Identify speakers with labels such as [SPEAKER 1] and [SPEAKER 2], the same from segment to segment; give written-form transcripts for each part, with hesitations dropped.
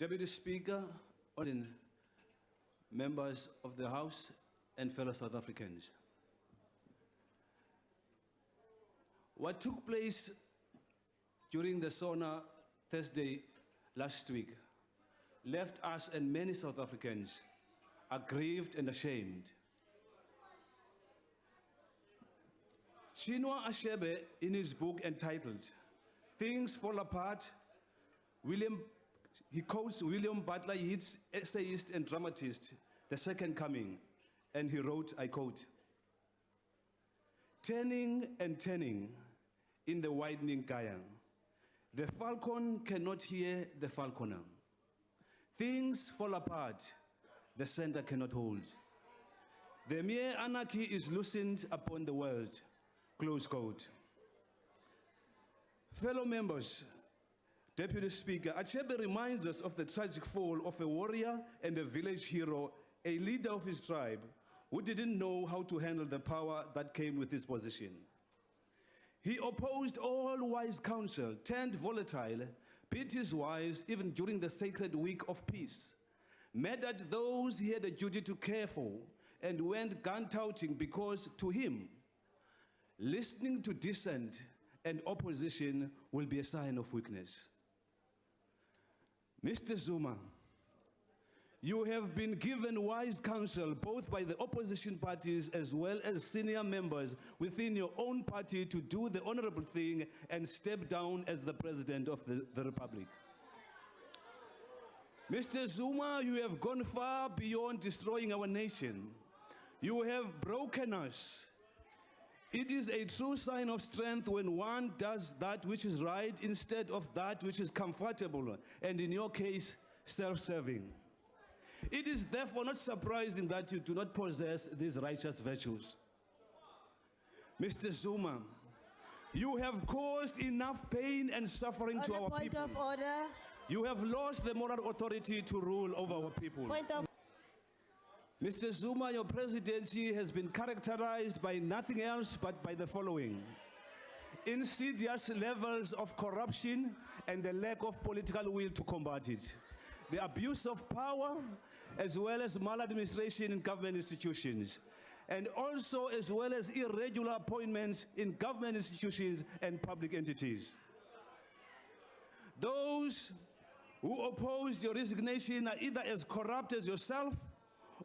[SPEAKER 1] Deputy Speaker, members of the House and fellow South Africans. What took place during the SONA Thursday last week left us and many South Africans aggrieved and ashamed. Chinua Achebe, in his book entitled Things Fall Apart, he quotes William Butler Yeats, essayist and dramatist, The Second Coming, and he wrote, I quote, "Turning and turning in the widening gyre, the falcon cannot hear the falconer. Things fall apart, the center cannot hold. The mere anarchy is loosened upon the world." Close quote. Fellow members, Deputy Speaker, Achebe reminds us of the tragic fall of a warrior and a village hero, a leader of his tribe, who didn't know how to handle the power that came with his position. He opposed all wise counsel, turned volatile, beat his wives even during the sacred week of peace, murdered those he had a duty to care for, and went gun-touting because, to him, listening to dissent and opposition will be a sign of weakness. Mr. Zuma, you have been given wise counsel both by the opposition parties as well as senior members within your own party to do the honorable thing and step down as the President of the Republic. Mr. Zuma, you have gone far beyond destroying our nation. You have broken us. It is a true sign of strength when one does that which is right instead of that which is comfortable, and in your case, self-serving. It is therefore not surprising that you do not possess these righteous virtues. Mr. Zuma, you have caused enough pain and suffering to our people.
[SPEAKER 2] Point of order.
[SPEAKER 1] You have lost the moral authority to rule over our people.
[SPEAKER 2] Point of
[SPEAKER 1] Mr. Zuma, your presidency has been characterized by nothing else but by the following: insidious levels of corruption and the lack of political will to combat it, the abuse of power, as well as maladministration in government institutions, and also as well as irregular appointments in government institutions and public entities. Those who oppose your resignation are either as corrupt as yourself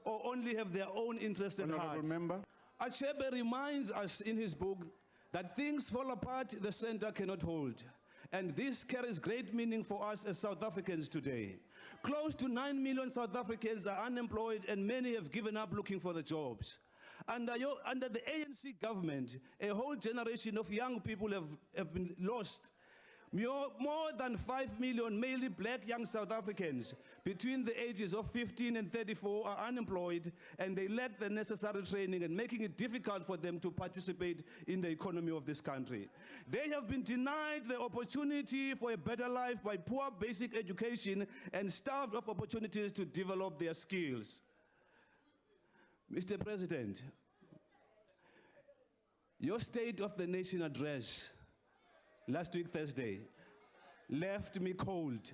[SPEAKER 1] or only have their own interests at heart. Achebe reminds us in his book that things fall apart, the center cannot hold. And this carries great meaning for us as South Africans today. Close to 9 million South Africans are unemployed and many have given up looking for the jobs. Under the ANC government, a whole generation of young people have been lost. More than 5 million mainly black young South Africans between the ages of 15 and 34 are unemployed, and they lack the necessary training and making it difficult for them to participate in the economy of this country. They have been denied the opportunity for a better life by poor basic education and starved of opportunities to develop their skills. Mr. President, your State of the Nation address last week, Thursday, left me cold.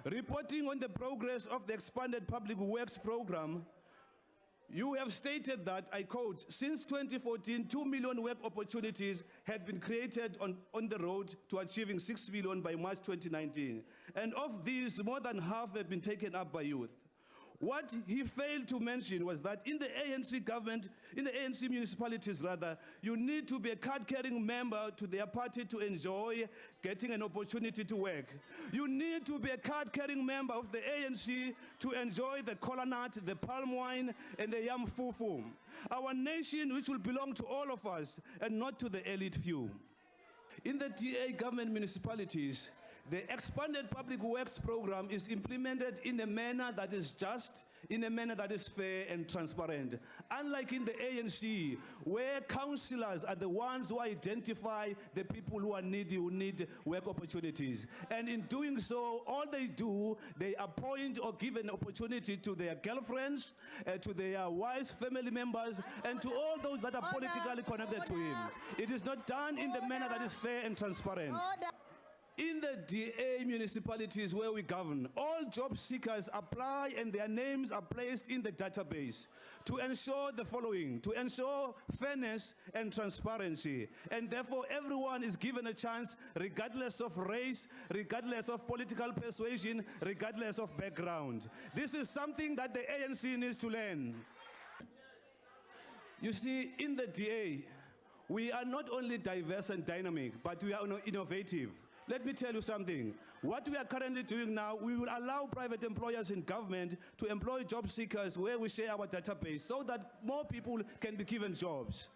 [SPEAKER 1] Reporting on the progress of the expanded public works program, you have stated that, I quote, since 2014, 2 million work opportunities had been created on the road to achieving 6 million by March 2019. And of these, more than half have been taken up by youth. What he failed to mention was that in the ANC government, in the ANC municipalities rather, you need to be a card-carrying member to their party to enjoy getting an opportunity to work. You need to be a card-carrying member of the ANC to enjoy the kola nut, the palm wine, and the yam fufu. Our nation, which will belong to all of us and not to the elite few. In the DA government municipalities, the expanded public works program is implemented in a manner that is just, in a manner that is fair and transparent. Unlike in the ANC, where councillors are the ones who identify the people who are needy, who need work opportunities. And in doing so, all they do, they appoint or give an opportunity to their girlfriends, to their wives, family members, and to all those that are politically connected to him. It is not done in the manner that is fair and transparent. In the DA municipalities where we govern, all job seekers apply and their names are placed in the database to ensure the following: to ensure fairness and transparency. And therefore, everyone is given a chance, regardless of race, regardless of political persuasion, regardless of background. This is something that the ANC needs to learn. You see, in the DA, we are not only diverse and dynamic, but we are innovative. Let me tell you something. What we are currently doing now, we will allow private employers in government to employ job seekers where we share our database so that more people can be given jobs.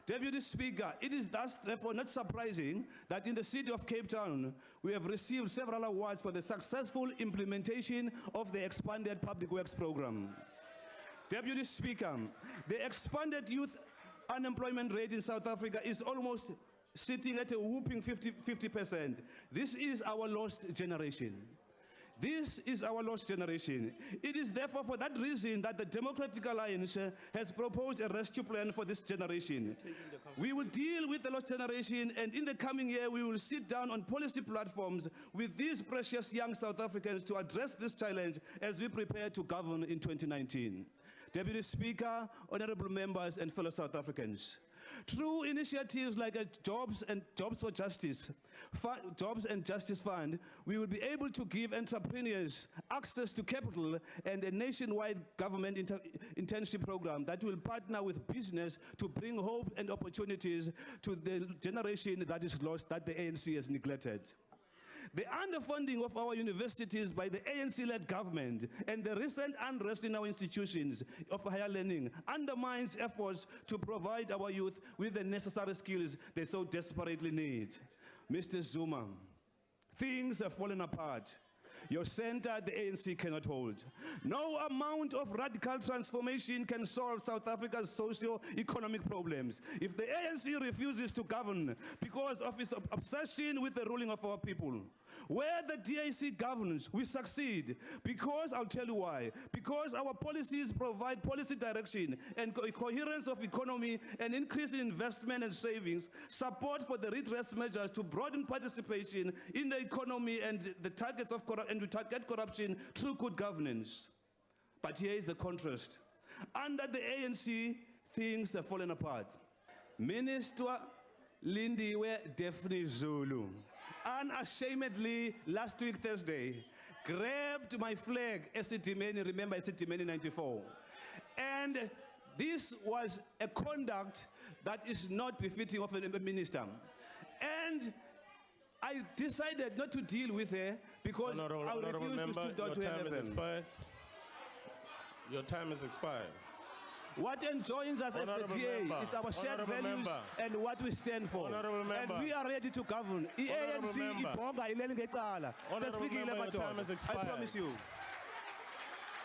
[SPEAKER 1] Deputy Speaker, it is thus therefore not surprising that in the city of Cape Town, we have received several awards for the successful implementation of the expanded public works program. Deputy Speaker, the expanded youth unemployment rate in South Africa is almost sitting at a whooping 50%. This is our lost generation. This is our lost generation. It is therefore for that reason that the Democratic Alliance has proposed a rescue plan for this generation. We will deal with the lost generation, and in the coming year we will sit down on policy platforms with these precious young South Africans to address this challenge as we prepare to govern in 2019. Deputy Speaker, honorable members and fellow South Africans, through initiatives like a Jobs and Justice Fund, we will be able to give entrepreneurs access to capital and a nationwide government internship program that will partner with business to bring hope and opportunities to the generation that is lost, that the ANC has neglected. The underfunding of our universities by the ANC-led government and the recent unrest in our institutions of higher learning undermines efforts to provide our youth with the necessary skills they so desperately need. Mr. Zuma, things have fallen apart. Your center, the ANC, cannot hold. No amount of radical transformation can solve South Africa's socio-economic problems. If the ANC refuses to govern because of its obsession with the ruling of our people, where the DAC governs, we succeed. Because, I'll tell you why. Because our policies provide policy direction and coherence of economy and increase in investment and savings, support for the redress measures to broaden participation in the economy and the targets of and to target corruption through good governance. But here is the contrast. Under the ANC, things have fallen apart. Minister Lindiwe Daphne Zulu unashamedly last week Thursday grabbed my flag, Esitimeni, remember Esitimeni 94. And this was a conduct that is not befitting of a minister. And I decided not to deal with her because I refuse to stood down to her level.
[SPEAKER 2] Your time has expired.
[SPEAKER 1] What enjoins us as the DA is our shared values and what we stand for. And we are ready to govern. I promise you.